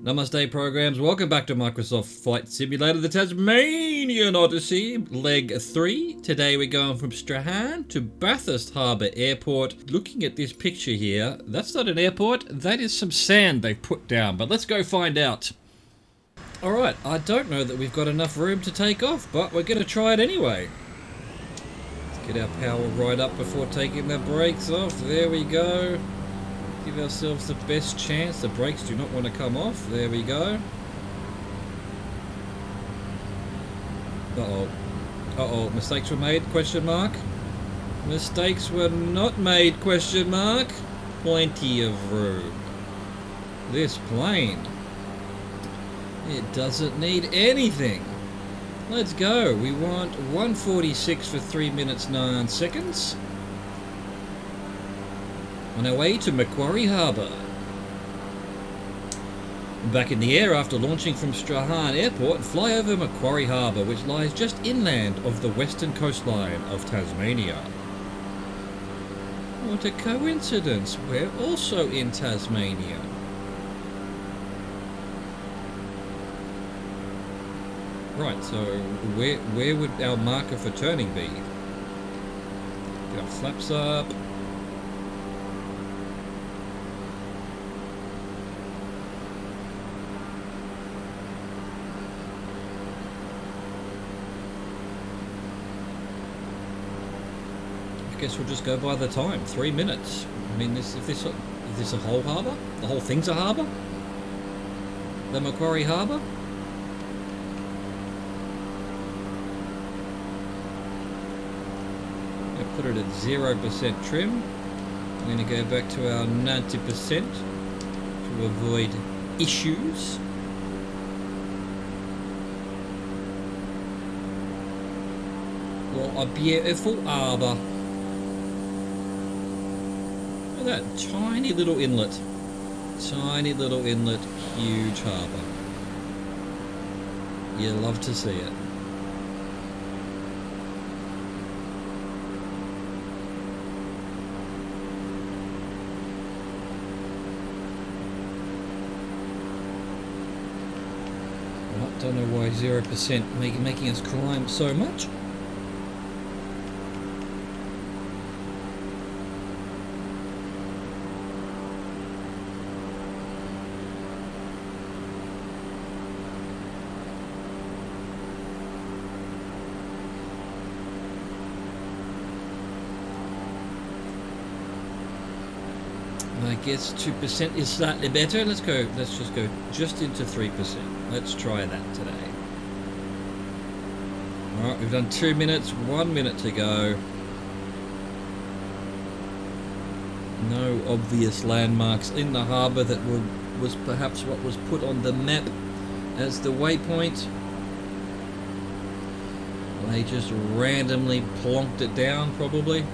Namaste programs, welcome back to Microsoft Flight Simulator, the Tasmanian Odyssey, leg 3. Today we're going from Strahan to Bathurst Harbour Airport. Looking at this picture here, that's not an airport, that is some sand they've put down, but let's go find out. Alright, I don't know that we've got enough room to take off, but we're going to try it anyway. Let's get our power right up before taking the brakes off, there we go. Give ourselves the best chance. The brakes do not want to come off. There we go. Uh-oh. Uh-oh. Mistakes were made? Question mark. Mistakes were not made? Question mark. Plenty of room. This plane. It doesn't need anything. Let's go. We want 146 for 3 minutes 9 seconds. On our way to Macquarie Harbour. Back in the air after launching from Strahan Airport, fly over Macquarie Harbour, which lies just inland of the western coastline of Tasmania. What a coincidence, we're also in Tasmania. Right, so where would our marker for turning be? Get our flaps up. I guess we'll just go by the time. 3 minutes. I mean, is this a whole harbour? The whole thing's a harbour? The Macquarie Harbour? I'll put it at 0% trim. I'm going to go back to our 90% to avoid issues. What a beautiful harbour. That tiny little inlet, huge harbour. You love to see it. I don't know why 0% making us climb so much. I guess 2% is slightly better. Let's just go just into 3%. Let's try that today. Alright, we've done 2 minutes, 1 minute to go. No obvious landmarks in the harbour that was perhaps what was put on the map as the waypoint. They just randomly plonked it down, probably.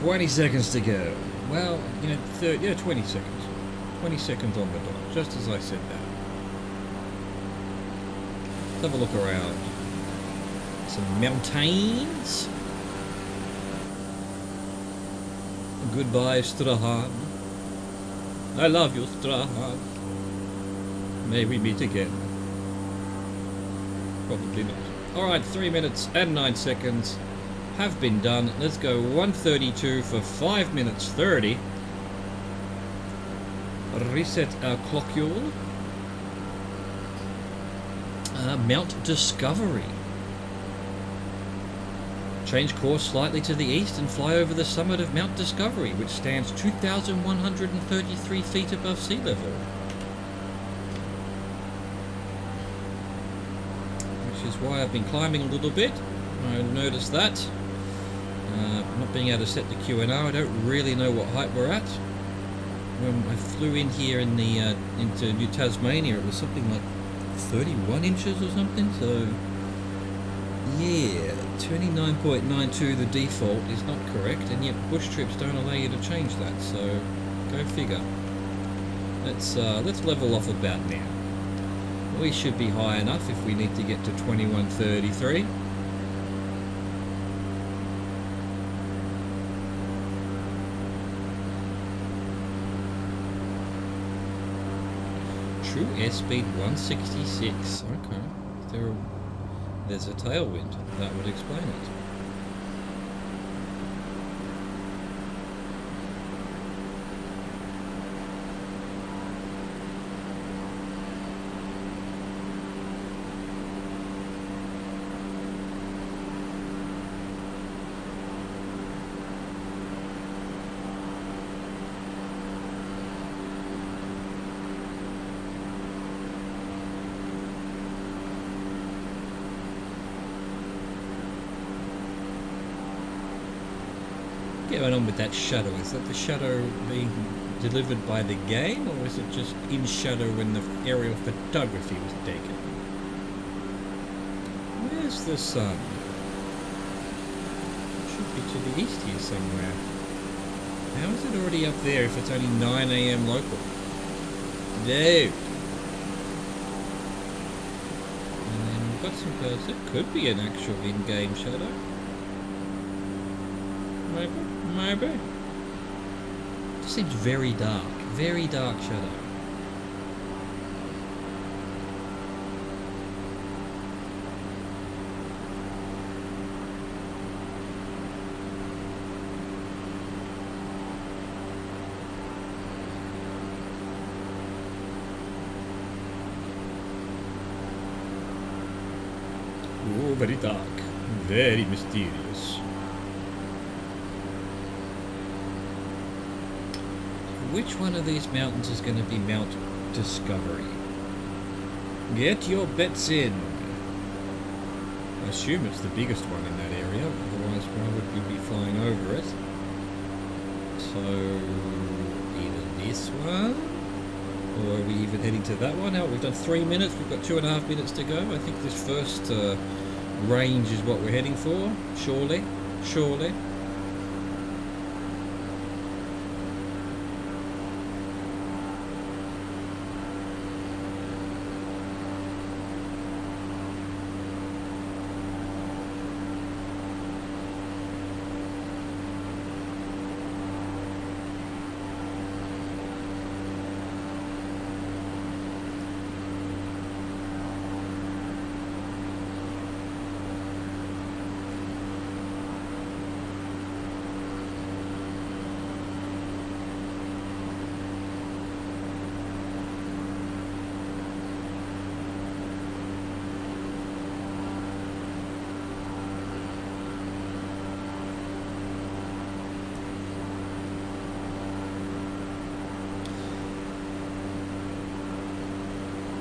$20 seconds to go. Well, 20 seconds. 20 seconds on the dot, just as I said that. Let's have a look around. Some mountains. Goodbye, Strahan. I love you, Strahan. May we meet again. Probably not. Alright, 3 minutes and 9 seconds. Have been done. Let's go 132 for 5 minutes 30. Reset our clockule. Mount Discovery. Change course slightly to the east and fly over the summit of Mount Discovery, which stands 2,133 feet above sea level. Which is why I've been climbing a little bit. I noticed that. Not being able to set the QNR, I don't really know what height we're at. When I flew in here in the into New Tasmania, it was something like 31 inches or something, so yeah, 29.92 the default is not correct, and yet bush trips don't allow you to change that, so Go figure. Let's level off about now. We should be high enough if we need to get to 2133. True airspeed 166. Okay. There's a tailwind. That would explain it. Going on with that shadow? Is that the shadow being delivered by the game, or is it just in shadow when the aerial photography was taken? Where's the sun? It should be to the east here somewhere. How is it already up there if it's only 9 AM local? No. And then we've got some birds. It could be an actual in-game shadow. Maybe. It just seems very dark shadow. Oh, very dark, very mysterious. Which one of these mountains is going to be Mount Discovery? Get your bets in. I assume it's the biggest one in that area, otherwise why would we be flying over it? So, either this one, or are we even heading to that one? Now we've done 3 minutes, we've got 2.5 minutes to go. I think this first range is what we're heading for, surely.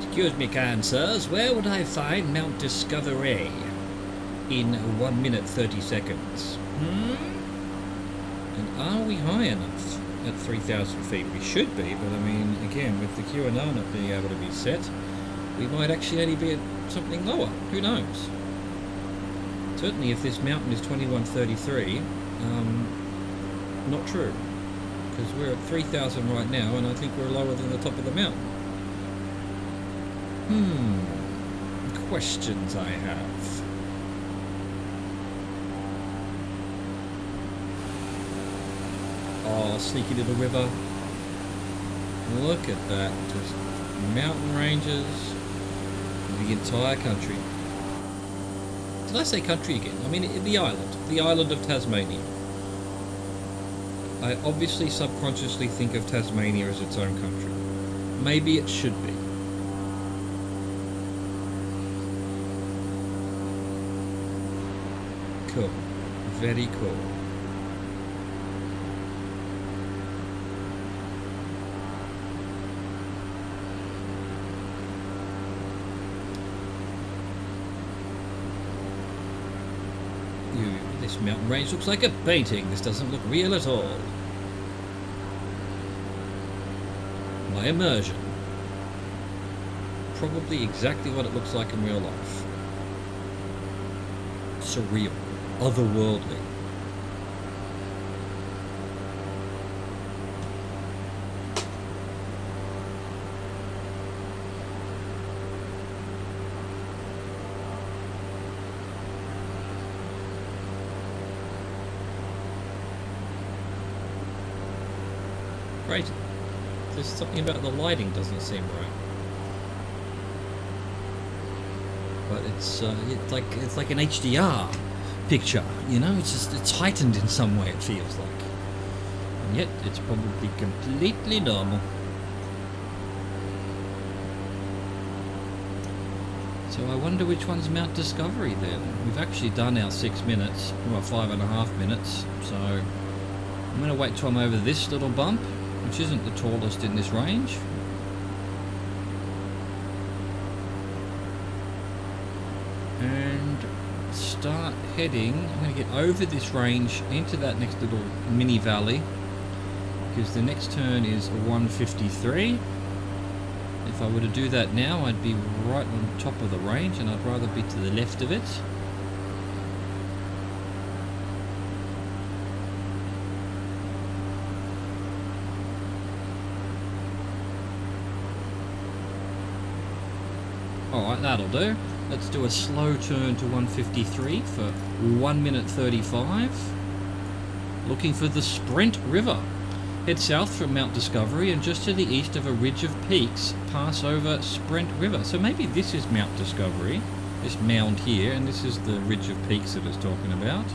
Excuse me, kind sirs, where would I find Mount Discovery in 1 minute 30 seconds? And are we high enough at 3,000 feet? We should be, but I mean, again, with the QNR not being able to be set, we might actually only be at something lower. Who knows? Certainly if this mountain is 2133, not true. Because we're at 3,000 right now, and I think we're lower than the top of the mountain. Questions I have. Oh, sneaky little river. Look at that. Just mountain ranges. The entire country. Did I say country again? I mean the island. The island of Tasmania. I obviously subconsciously think of Tasmania as its own country. Maybe it should be. Cool. Very cool. This mountain range looks like a painting. This doesn't look real at all. My immersion. Probably exactly what it looks like in real life. Surreal. Otherworldly. crazy. There's something about the lighting doesn't seem right. But it's like an HDR picture, you know. It's heightened in some way. It feels like, and yet it's probably completely normal. So I wonder which one's Mount Discovery then. We've actually done our 6 minutes, well 5.5 minutes. So I'm going to wait till I'm over this little bump, which isn't the tallest in this range. And start heading. I'm going to get over this range into that next little mini valley, because the next turn is 153. If I were to do that now, I'd be right on top of the range, and I'd rather be to the left of it. Alright, that'll do. Let's do a slow turn to 153 for 1 minute 35. Looking for the Sprint River. Head south from Mount Discovery and just to the east of a ridge of peaks, pass over Sprint River. So maybe this is Mount Discovery, this mound here, and this is the ridge of peaks that it's talking about.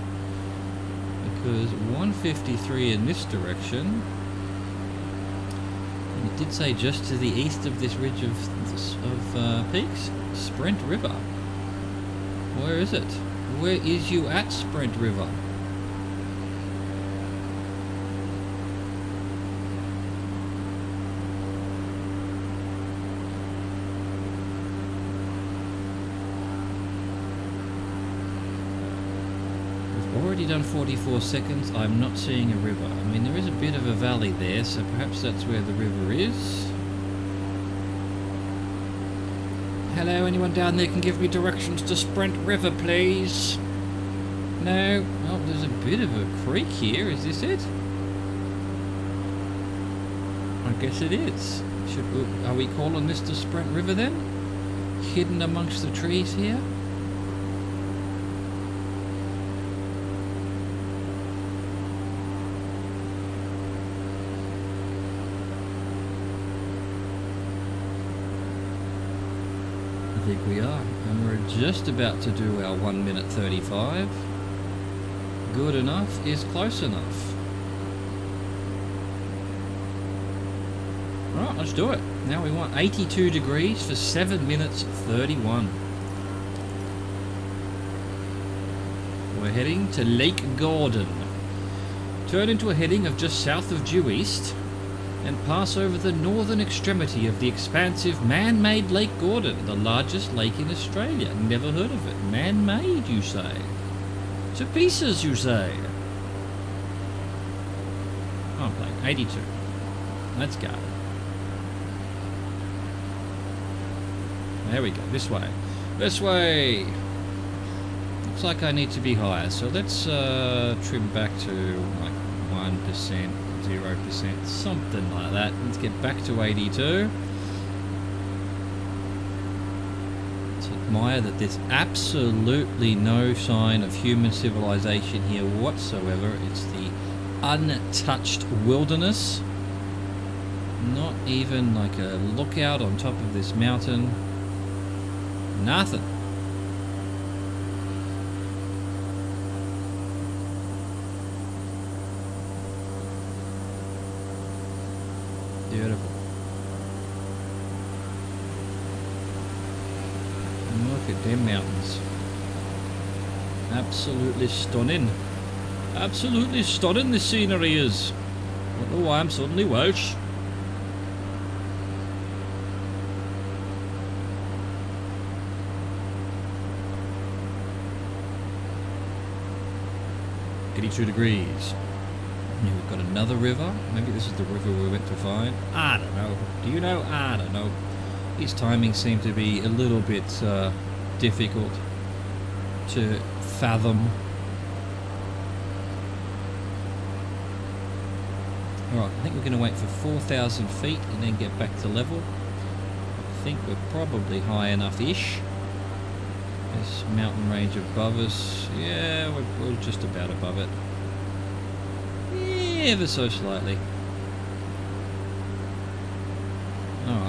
Because 153 in this direction, and it did say just to the east of this ridge of peaks, Sprint River. Where is it? Where is you at, Sprint River? Already done 44 seconds. I'm not seeing a river. I mean, there is a bit of a valley there, so perhaps that's where the river is. Hello, anyone down there can give me directions to Sprint River, please? No? Oh, there's a bit of a creek here. Is this it? I guess it is. Are we calling this the Sprint River then? Hidden amongst the trees here? I think we are, and we're just about to do our 1 minute 35. Good enough is close enough. Right, let's do it. Now we want 82 degrees for 7 minutes 31. We're heading to Lake Gordon. Turn into a heading of just south of due east and pass over the northern extremity of the expansive man-made Lake Gordon, the largest lake in Australia. Never heard of it. Man-made, you say? To pieces, you say? Oh, I'm playing 82. Let's go. There we go. This way. This way! Looks like I need to be higher, so let's trim back to like 1%. 0%, something like that. Let's get back to 82. Let's admire that there's absolutely no sign of human civilization here whatsoever. It's the untouched wilderness. Not even like a lookout on top of this mountain. Nothing. Beautiful. Look at them mountains. Absolutely stunning. Absolutely stunning the scenery is. I don't know why I'm suddenly Welsh. .82 degrees. Yeah, we've got another river. Maybe this is the river we went to find. I don't know. Do you know? I don't know. His timing seemed to be a little bit difficult to fathom. Alright, I think we're going to wait for 4,000 feet and then get back to level. I think we're probably high enough-ish. This mountain range above us. Yeah, we're just about above it. Ever so slightly.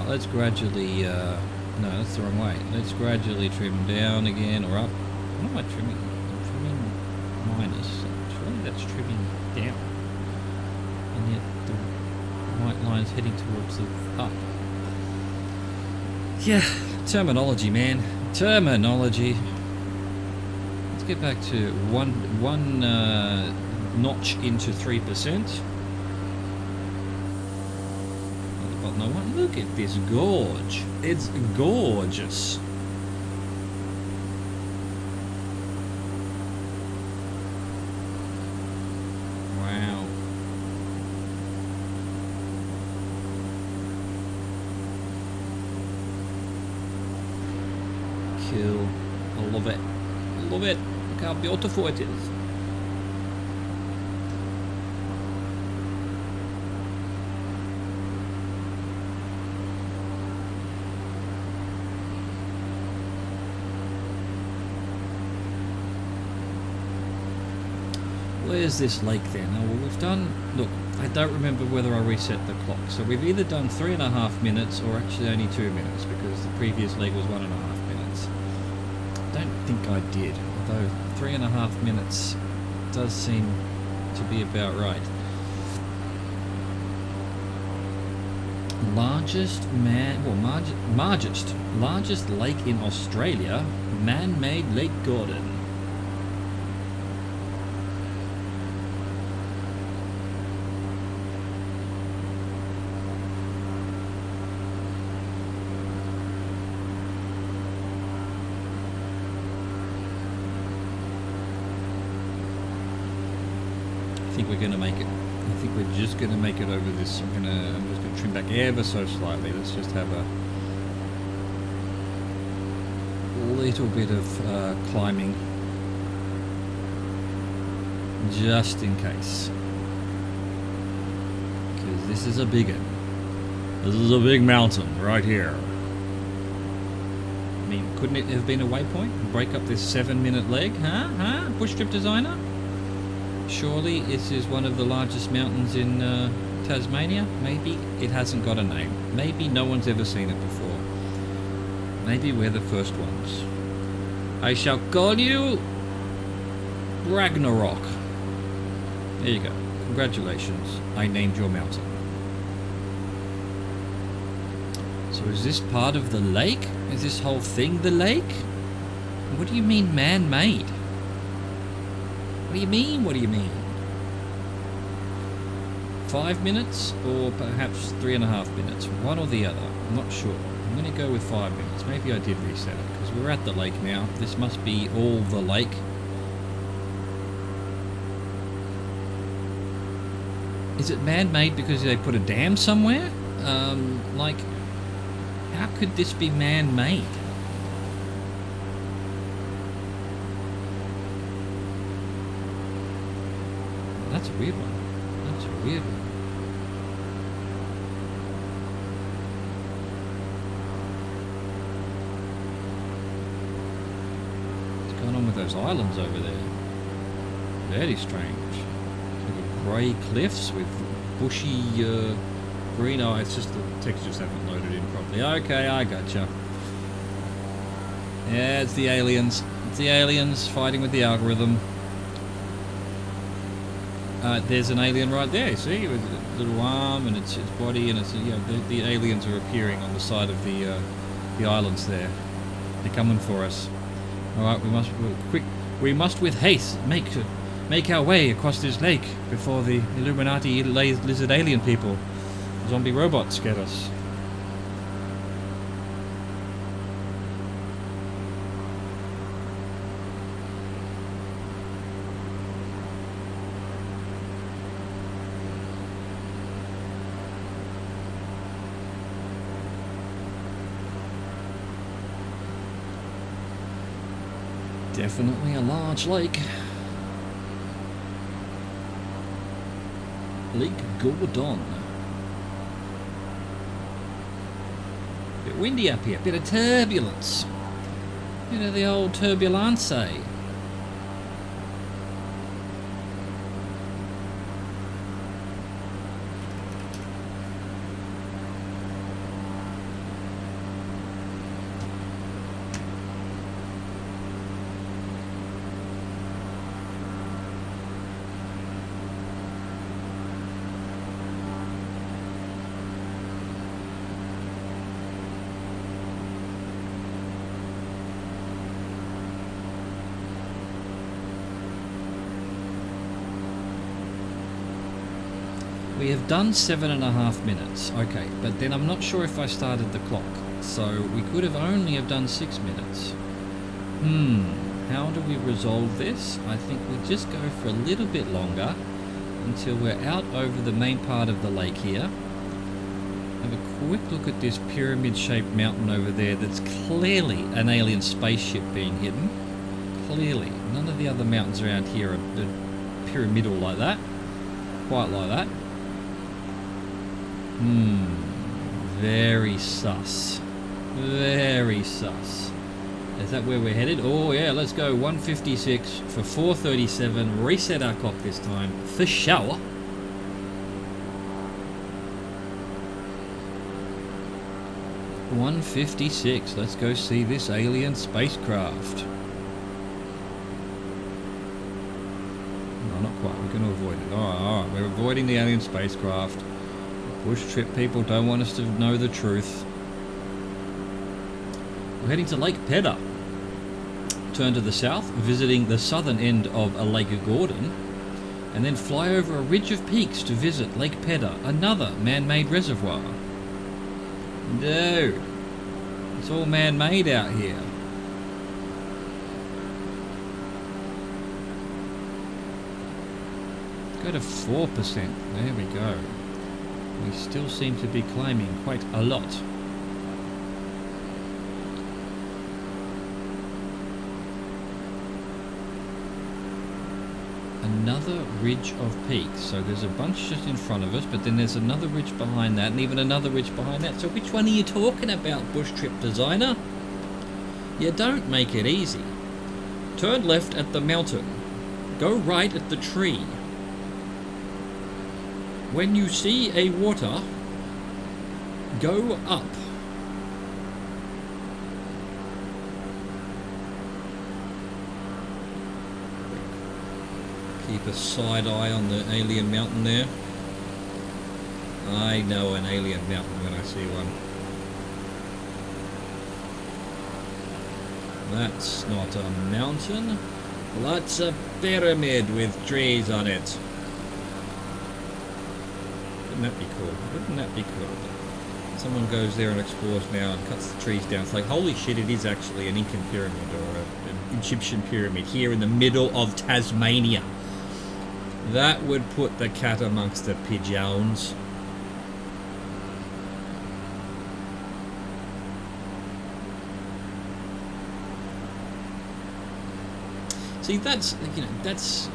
let's gradually, no, that's the wrong way. Let's gradually trim down again, or up. What am I trimming? I'm trimming minus. Surely that's trimming down. And yet the white line's heading towards the up. Yeah, terminology, man. Terminology. Let's get back to one notch into 3%. No one, look at this gorge. It's gorgeous. Wow. Cool. I love it. I love it. Look how beautiful it is. Where's this lake then? Oh, well, we've done... Look, I don't remember whether I reset the clock. So we've either done 3.5 minutes or actually only 2 minutes because the previous leg was 1.5 minutes. I don't think I did, although 3.5 minutes does seem to be about right. Largest lake in Australia, man-made Lake Gordon. I think we're going to make it. I think we're just going to make it over this. I'm just going to trim back ever so slightly. Let's just have a little bit of climbing, just in case, because this is a big one. This is a big mountain right here. I mean, couldn't it have been a waypoint? Break up this 7-minute leg, huh? Bush trip designer. Surely this is one of the largest mountains in Tasmania? Maybe it hasn't got a name. Maybe no one's ever seen it before. Maybe we're the first ones. I shall call you Ragnarok. There you go. Congratulations. I named your mountain. So is this part of the lake? Is this whole thing the lake? What do you mean man-made? What do you mean? What do you mean? 5 minutes or perhaps 3.5 minutes? One or the other. I'm not sure. I'm going to go with 5 minutes. Maybe I did reset it because we're at the lake now. This must be all the lake. Is it man-made because they put a dam somewhere? Like, how could this be man-made? That's a weird one. That's a weird one. What's going on with those islands over there? Very strange. Like grey cliffs with bushy green. Oh, it's just the textures haven't loaded in properly. Okay, I gotcha. Yeah, it's the aliens. It's the aliens fighting with the algorithm. There's an alien right there, see, with a little arm and its body, and it's the aliens are appearing on the side of the islands there. They're coming for us. All right, we must with haste make our way across this lake before the Illuminati lizard alien people, zombie robots, get us. Definitely a large lake. Lake Gordon. Bit windy up here, bit of turbulence. Bit of the old turbulence. We have done 7.5 minutes. Okay, but then I'm not sure if I started the clock. So we could have only have done 6 minutes. How do we resolve this? I think we just go for a little bit longer until we're out over the main part of the lake here. Have a quick look at this pyramid-shaped mountain over there that's clearly an alien spaceship being hidden. Clearly. None of the other mountains around here are pyramidal like that. Quite like that. Very sus. Very sus. Is that where we're headed? Oh yeah, let's go 156 for 4:37. Reset our clock this time. For sure. $156. Let's go see this alien spacecraft. No, not quite. We're going to avoid it. Alright. We're avoiding the alien spacecraft. Bush trip people don't want us to know the truth. We're heading to Lake Pedder. Turn to the south, visiting the southern end of Lake Gordon, and then fly over a ridge of peaks to visit Lake Pedder, another man-made reservoir. Dude, it's all man-made out here. Go to 4%. There we go. We still seem to be climbing quite a lot. Another ridge of peaks. So there's a bunch just in front of us, but then there's another ridge behind that, and even another ridge behind that. So which one are you talking about, bush trip designer? You don't make it easy. Turn left at the mountain. Go right at the tree. When you see a water, go up. Keep a side eye on the alien mountain there. I know an alien mountain when I see one. That's not a mountain. That's a pyramid with trees on it. Wouldn't that be cool? Wouldn't that be cool? Someone goes there and explores now and cuts the trees down. It's like, holy shit, it is actually an Incan pyramid or an Egyptian pyramid here in the middle of Tasmania. That would put the cat amongst the pigeons. See, that's, you know, that's,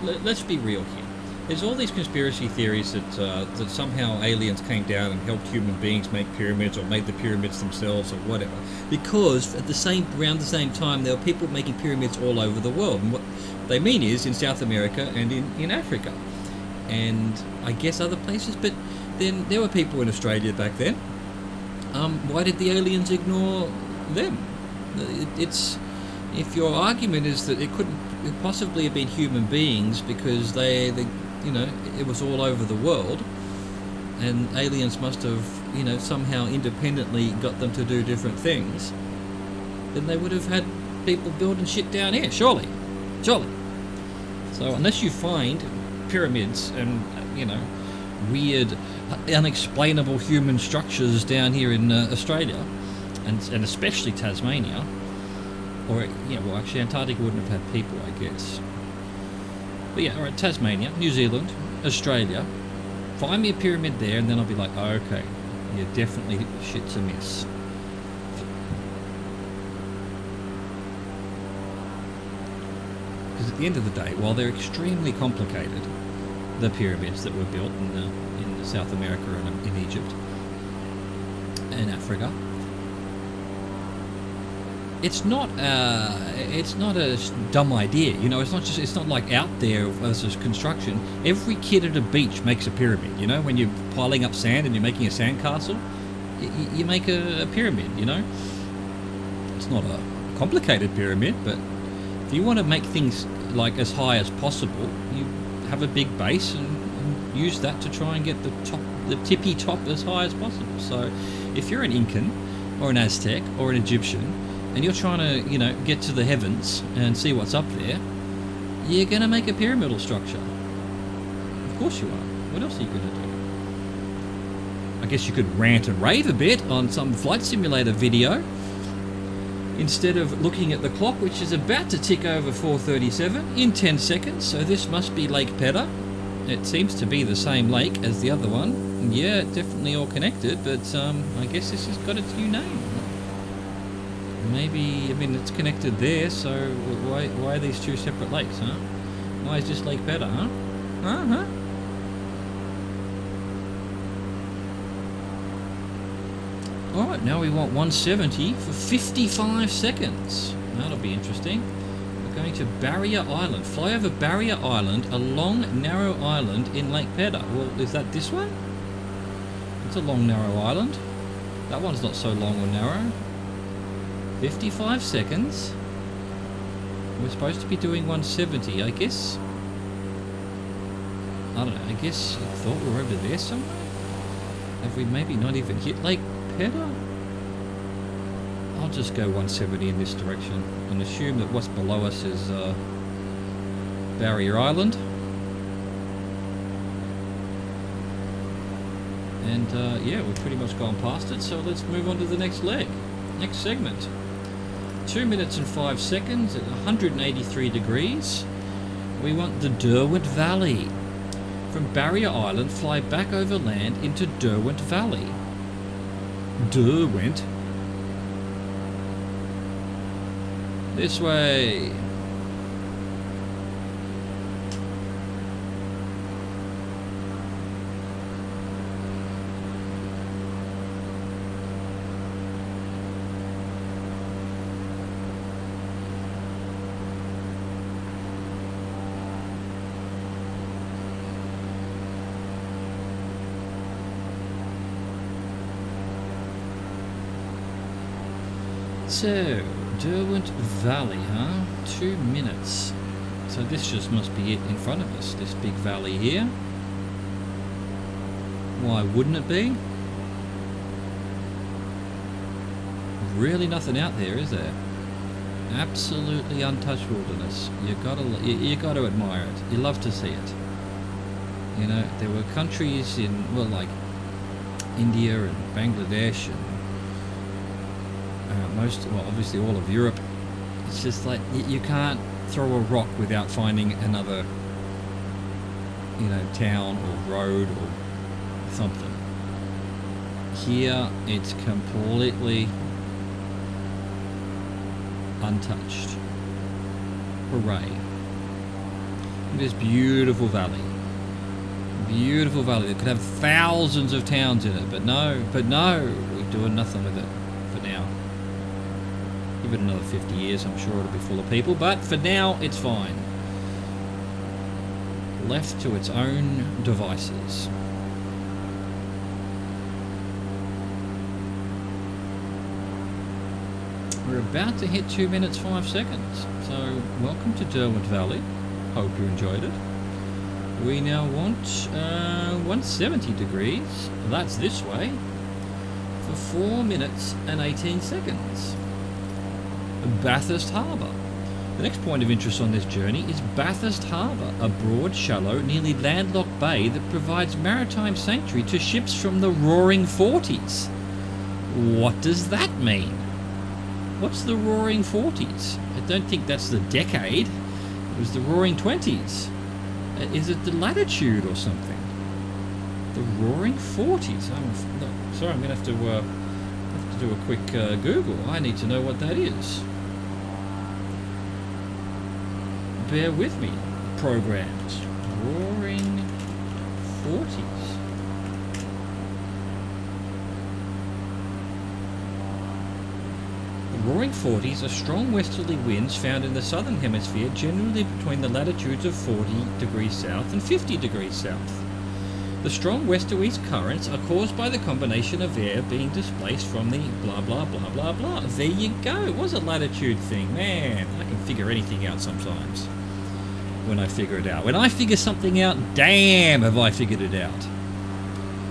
let's be real here. There's all these conspiracy theories that somehow aliens came down and helped human beings make pyramids or made the pyramids themselves or whatever. Because at around the same time, there were people making pyramids all over the world. And what they mean is in South America and in Africa. And I guess other places. But then there were people in Australia back then. Why did the aliens ignore them? It's... If your argument is that it couldn't possibly have been human beings because they you know, it was all over the world, and aliens must have, you know, somehow independently got them to do different things, then they would have had people building shit down here, surely. So unless you find pyramids and, you know, weird, unexplainable human structures down here in Australia, and especially Tasmania, or, yeah, well, actually Antarctica wouldn't have had people, I guess. But yeah, alright, Tasmania, New Zealand, Australia. Find me a pyramid there, and then I'll be like, oh, okay, yeah, definitely shit's amiss. Because at the end of the day, while they're extremely complicated, the pyramids that were built in South America and in Egypt and Africa, it's not a dumb idea, you know. It's not like out there versus construction. Every kid at a beach makes a pyramid, you know. When you're piling up sand and you're making a sandcastle, you make a pyramid, you know. It's not a complicated pyramid, but if you want to make things like as high as possible, you have a big base and use that to try and get the tippy top as high as possible. So if you're an Incan or an Aztec or an Egyptian, and you're trying to, you know, get to the heavens and see what's up there, you're going to make a pyramidal structure. Of course you are. What else are you going to do? I guess you could rant and rave a bit on some flight simulator video instead of looking at the clock, which is about to tick over 4:37 in 10 seconds. So this must be Lake Pedder. It seems to be the same lake as the other one. Yeah, definitely all connected, but I guess this has got its new name. Maybe, I mean, it's connected there, so why are these two separate lakes, huh? Why is this Lake Pedder, huh? Huh? Alright, now we want 170 for 55 seconds. That'll be interesting. We're going to Barrier Island. Fly over Barrier Island, a long, narrow island in Lake Pedder. Well, is that this one? It's a long, narrow island. That one's not so long or narrow. 55 seconds. We're supposed to be doing 170, I guess. I don't know, I guess I thought we were over there somewhere. Have we maybe not even hit Lake Pedder? I'll just go 170 in this direction and assume that what's below us is Barrier Island. And yeah, we've pretty much gone past it, so let's move on to the next leg, next segment. 2 minutes and 5 seconds at 183 degrees. We want the Derwent Valley. From Barrier Island, fly back over land into Derwent Valley. Derwent? This way. So, Derwent Valley, huh? 2 minutes. So this just must be it in front of us, this big valley here. Why wouldn't it be? Really nothing out there, is there? Absolutely untouched wilderness. You gotta admire it. You love to see it. You know, there were countries in, well, like India and Bangladesh and obviously all of Europe. It's just like you can't throw a rock without finding another, you know, town or road or something. Here it's completely untouched. Hooray. Look at this beautiful valley. Beautiful valley that could have thousands of towns in it, but no, we're doing nothing with it for now. Give it another 50 years, I'm sure it'll be full of people, but for now, it's fine. Left to its own devices. We're about to hit 2 minutes 5 seconds. So, welcome to Derwent Valley. Hope you enjoyed it. We now want 170 degrees. That's this way. For 4 minutes and 18 seconds. Bathurst Harbour. The next point of interest on this journey is Bathurst Harbour, a broad, shallow, nearly landlocked bay that provides maritime sanctuary to ships from the Roaring Forties. What does that mean? What's the Roaring Forties? I don't think that's the decade. It was the Roaring Twenties. Is it the latitude or something? The Roaring Forties. Sorry, I'm going to have to do a quick Google. I need to know what that is. Bear with me, programs. Roaring Forties. The Roaring Forties are strong westerly winds found in the southern hemisphere, generally between the latitudes of 40 degrees south and 50 degrees south. The strong west to east currents are caused by the combination of air being displaced from the blah blah blah blah blah. There you go. It was a latitude thing. Man, I can figure anything out sometimes when I figure it out. When I figure something out, damn, have I figured it out.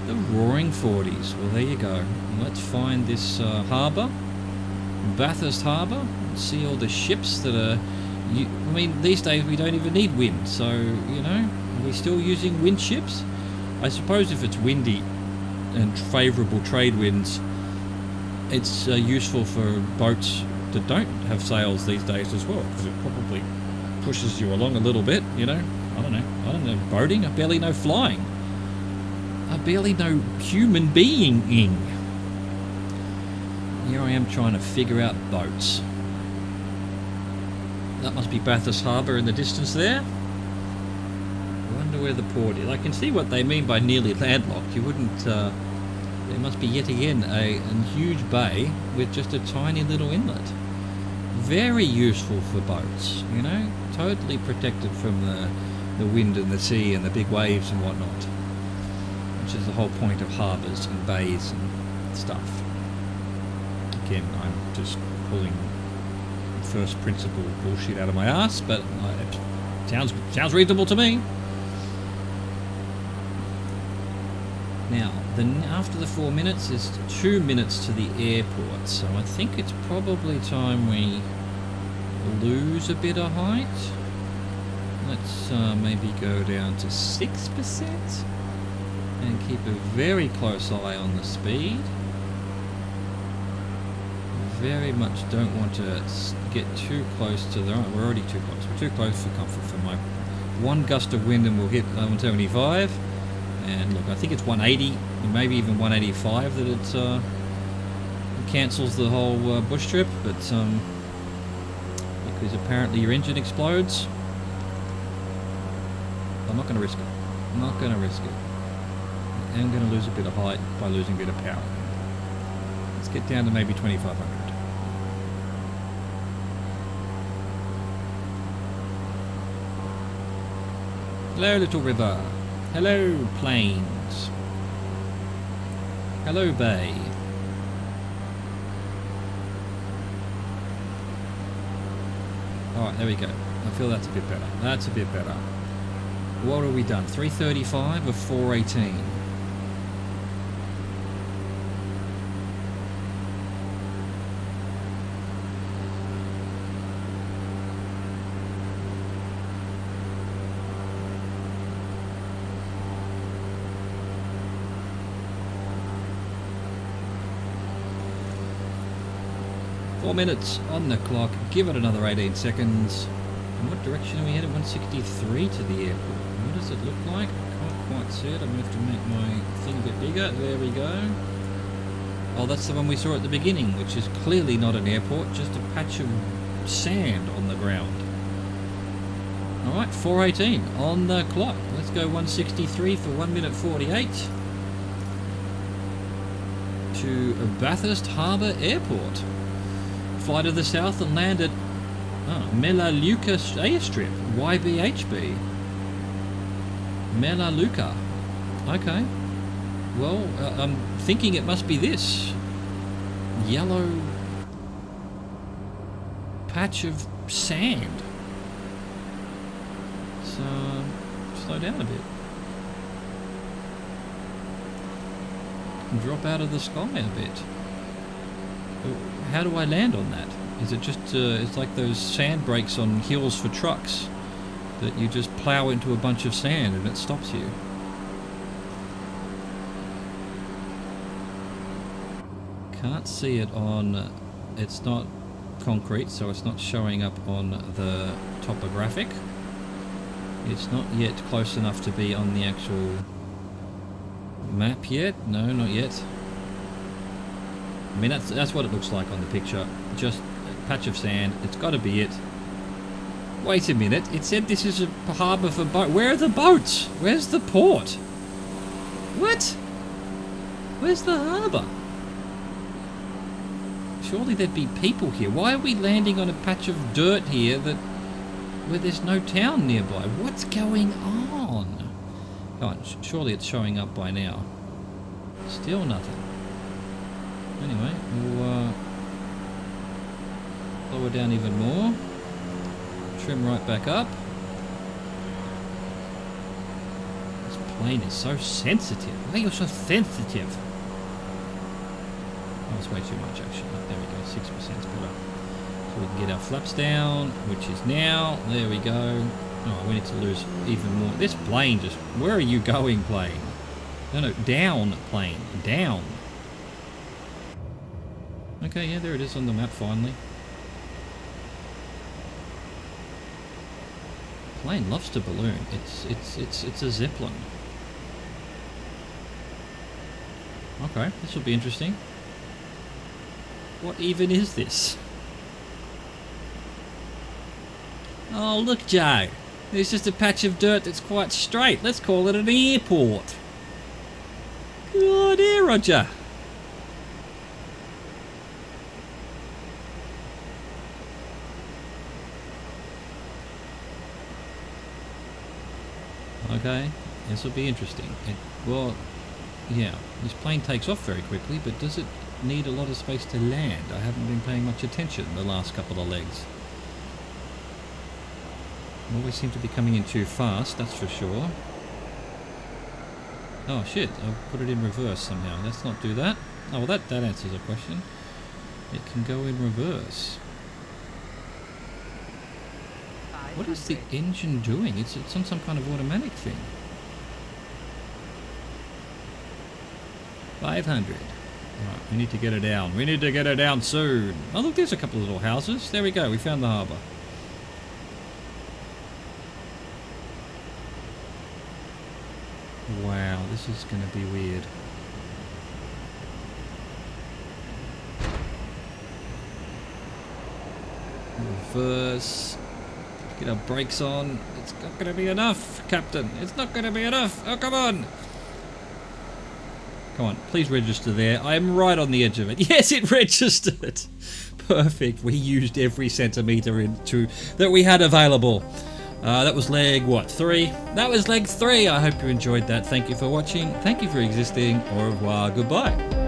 The Roaring Forties. Well, there you go. Let's find this harbour, Bathurst Harbour, and see all the ships that are... I mean, these days we don't even need wind, so, you know, are we still using wind ships? I suppose if it's windy and favourable trade winds, it's useful for boats that don't have sails these days as well, because it probably pushes you along a little bit, you know. I don't know boating. I barely know flying. I barely know human being-ing. Here I am trying to figure out boats. That must be Bathurst Harbour in the distance there. I wonder where the port is. I can see what they mean by nearly landlocked. You wouldn't... there must be yet again a huge bay with just a tiny little inlet. Very useful for boats, you know? Totally protected from the wind and the sea and the big waves and whatnot. Which is the whole point of harbours and bays and stuff. Again, I'm just pulling first principle bullshit out of my ass, but it sounds reasonable to me. Now, after the 4 minutes is 2 minutes to the airport, so I think it's probably time we lose a bit of height. Let's maybe go down to 6% and keep a very close eye on the speed. Very much don't want to get too close to the... We're already too close. We're too close for comfort. For my one gust of wind and we'll hit 175. And look, I think it's 180, maybe even 185 that it cancels the whole bush trip, but because apparently your engine explodes. I'm not going to risk it. I'm not going to risk it. I am going to lose a bit of height by losing a bit of power. Let's get down to maybe 2500. Hello, little river. Hello, plains. Hello, bay. Alright, there we go. I feel that's a bit better. That's a bit better. What have we done? 335 or 418? Minutes on the clock. Give it another 18 seconds. In what direction are we headed? 163 to the airport. What does it look like? I can't quite see it. I'm going to have to make my thing a bit bigger. There we go. Oh, that's the one we saw at the beginning, which is clearly not an airport, just a patch of sand on the ground. Alright, 418 on the clock. Let's go 163 for 1 minute 48 to Bathurst Harbour Airport. Fly to the south and land at Melaleuca Airstrip, YBHB. Melaleuca. Okay. Well, I'm thinking it must be this yellow patch of sand. So, slow down a bit. And drop out of the sky a bit. How do I land on that? Is it just, it's like those sand brakes on hills for trucks that you just plow into a bunch of sand and it stops you. Can't see it on, it's not concrete, so it's not showing up on the topographic. It's not yet close enough to be on the actual map yet. No, not yet. I mean, that's what it looks like on the picture. Just a patch of sand. It's got to be it. Wait a minute. It said this is a harbour for boats. Where are the boats? Where's the port? What? Where's the harbour? Surely there'd be people here. Why are we landing on a patch of dirt here where there's no town nearby? What's going on? Oh, surely it's showing up by now. Still nothing. Anyway, we'll lower down even more. Trim right back up. This plane is so sensitive. Why are you so sensitive? Oh, it's way too much actually. There we go, 6% is better. So we can get our flaps down, which is now. There we go. Oh, we need to lose even more. This plane just... Where are you going, plane? No, down plane. Down. Okay, yeah, there it is on the map finally. Plane loves to balloon. It's a Zeppelin. Okay, this will be interesting. What even is this? Oh, look, Joe. There's just a patch of dirt that's quite straight. Let's call it an airport. Good idea, Roger. Okay, this will be interesting. Well, yeah, this plane takes off very quickly, but does it need a lot of space to land? I haven't been paying much attention the last couple of legs. Always seem to be coming in too fast, that's for sure. Oh shit, I'll put it in reverse somehow. Let's not do that. Oh, well that answers a question. It can go in reverse. What is the engine doing? It's on some kind of automatic thing. 500. Right, we need to get her down. We need to get her down soon. Oh look, there's a couple of little houses. There we go, we found the harbour. Wow, this is going to be weird. Reverse. Get our brakes on. It's not going to be enough, Captain. It's not going to be enough. Oh, come on. Come on, please register there. I am right on the edge of it. Yes, it registered. Perfect. We used every centimetre that we had available. That was leg, what, 3? That was leg 3. I hope you enjoyed that. Thank you for watching. Thank you for existing. Au revoir. Goodbye.